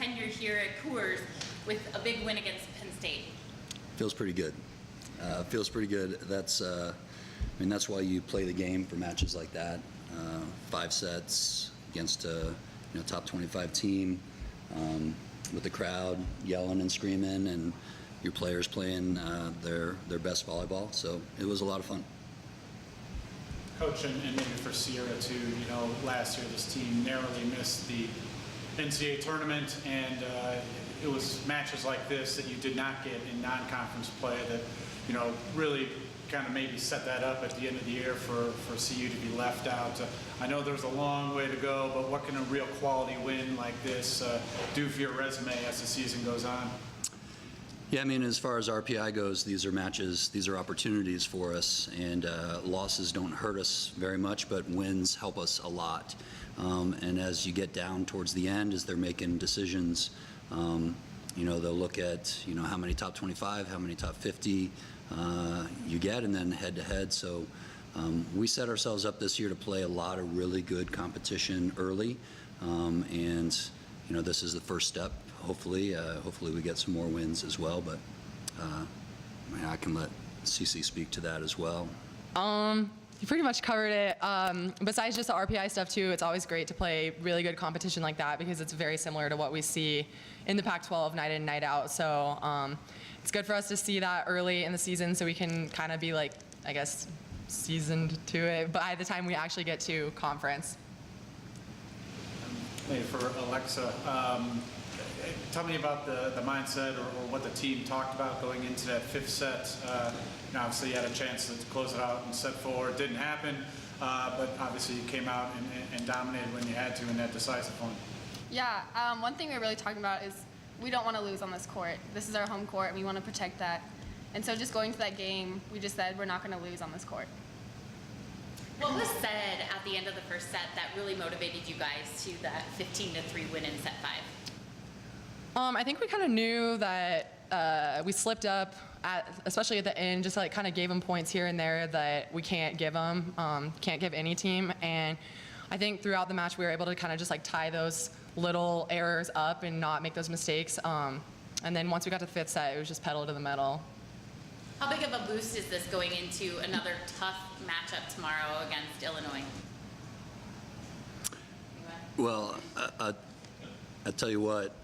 tenure here at Coors with a big win against Penn State? Feels pretty good. Feels pretty good. That's that's why you play the game for matches like that. 5 sets against a top 25 team with the crowd yelling and screaming, and your players playing their best volleyball. So it was a lot of fun. Coach, and maybe for Cierra too, last year this team narrowly missed the NCAA tournament, and it was matches like this that you did not get in non-conference play that, really kind of maybe set that up at the end of the year for CU to be left out. I know there's a long way to go, but what can a real quality win like this do for your resume as the season goes on? Yeah, as far as RPI goes, these are matches, these are opportunities for us, and losses don't hurt us very much, but wins help us a lot. And as you get down towards the end, as they're making decisions, they'll look at, how many top 25, how many top 50 you get, and then head-to-head. So we set ourselves up this year to play a lot of really good competition early, and this is the first step. Hopefully we get some more wins as well, but I can let Cece speak to that as well. You pretty much covered it. Besides just the RPI stuff too, it's always great to play really good competition like that because it's very similar to what we see in the Pac-12 night in, night out. So it's good for us to see that early in the season so we can kind of be seasoned to it by the time we actually get to conference. Maybe for Alexa, tell me about the mindset or what the team talked about going into that 5th set. Obviously you had a chance to close it out and set 4. It didn't happen, but obviously you came out and dominated when you had to in that decisive one. Yeah, one thing we're really talking about is we don't want to lose on this court. This is our home court and we want to protect that. And so just going to that game, we just said we're not going to lose on this court. What was said at the end of the first set that really motivated you guys to that 15-3 win in set 5? I think we kind of knew that we slipped up, especially at the end, just kind of gave them points here and there that we can't give them, can't give any team. And I think throughout the match we were able to kind of just tie those little errors up and not make those mistakes. And then once we got to the 5th set, it was just pedal to the metal. How big of a boost is this going into another tough matchup tomorrow against Illinois? Well, I tell you what,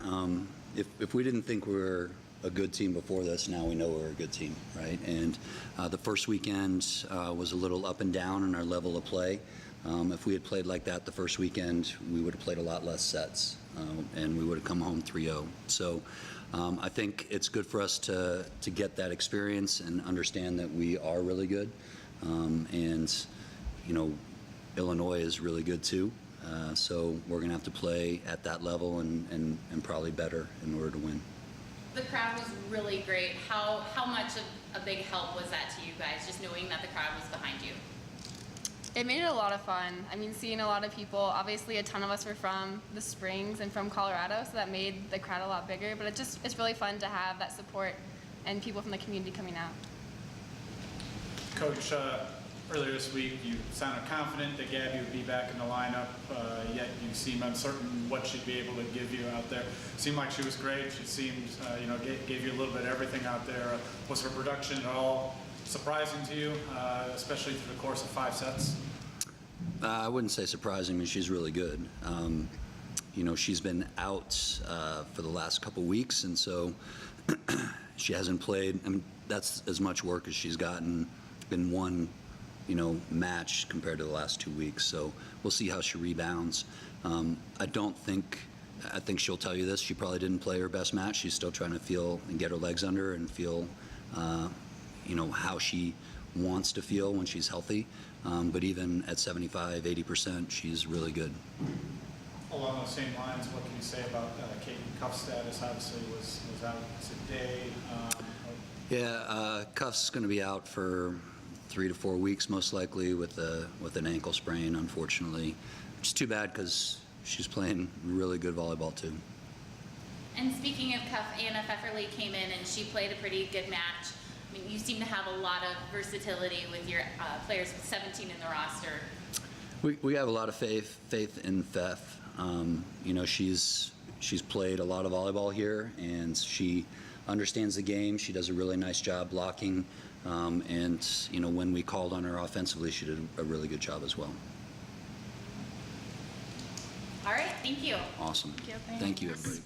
if we didn't think we were a good team before this, now we know we're a good team, right? And the first weekend was a little up and down in our level of play. If we had played like that the first weekend, we would have played a lot less sets, and we would have come home 3-0. So I think it's good for us to get that experience and understand that we are really good. And Illinois is really good too. So we're going to have to play at that level and probably better in order to win. The crowd was really great. How much of a big help was that to you guys, just knowing that the crowd was behind you? It made it a lot of fun. Seeing a lot of people, obviously a ton of us were from the Springs and from Colorado, so that made the crowd a lot bigger, but it's really fun to have that support and people from the community coming out. Coach, earlier this week you sounded confident that Gabby would be back in the lineup, yet you seem uncertain what she'd be able to give you out there. Seemed like she was great. She seemed, gave you a little bit of everything out there. Was her production at all surprising to you, especially through the course of 5 sets? I wouldn't say surprising. She's really good. She's been out for the last couple weeks, and so she hasn't played. That's as much work as she's gotten in one match compared to the last 2 weeks. So we'll see how she rebounds. I think she'll tell you this. She probably didn't play her best match. She's still trying to feel and get her legs under her and feel, how she wants to feel when she's healthy. But even at 75, 80%, she's really good. Along those same lines, what can you say about Katie Cuff's status? Obviously was out today. Cuff's going to be out for 3 to 4 weeks, most likely, with an ankle sprain, unfortunately. Which is too bad because she's playing really good volleyball too. And speaking of Cuff, Anna Pfefferly came in and she played a pretty good match. You seem to have a lot of versatility with your players with 17 in the roster. We have a lot of faith in Pfeff. She's played a lot of volleyball here, and she understands the game. She does a really nice job blocking, and when we called on her offensively, she did a really good job as well. All right, thank you. Awesome. Thank you. Thank you, everybody.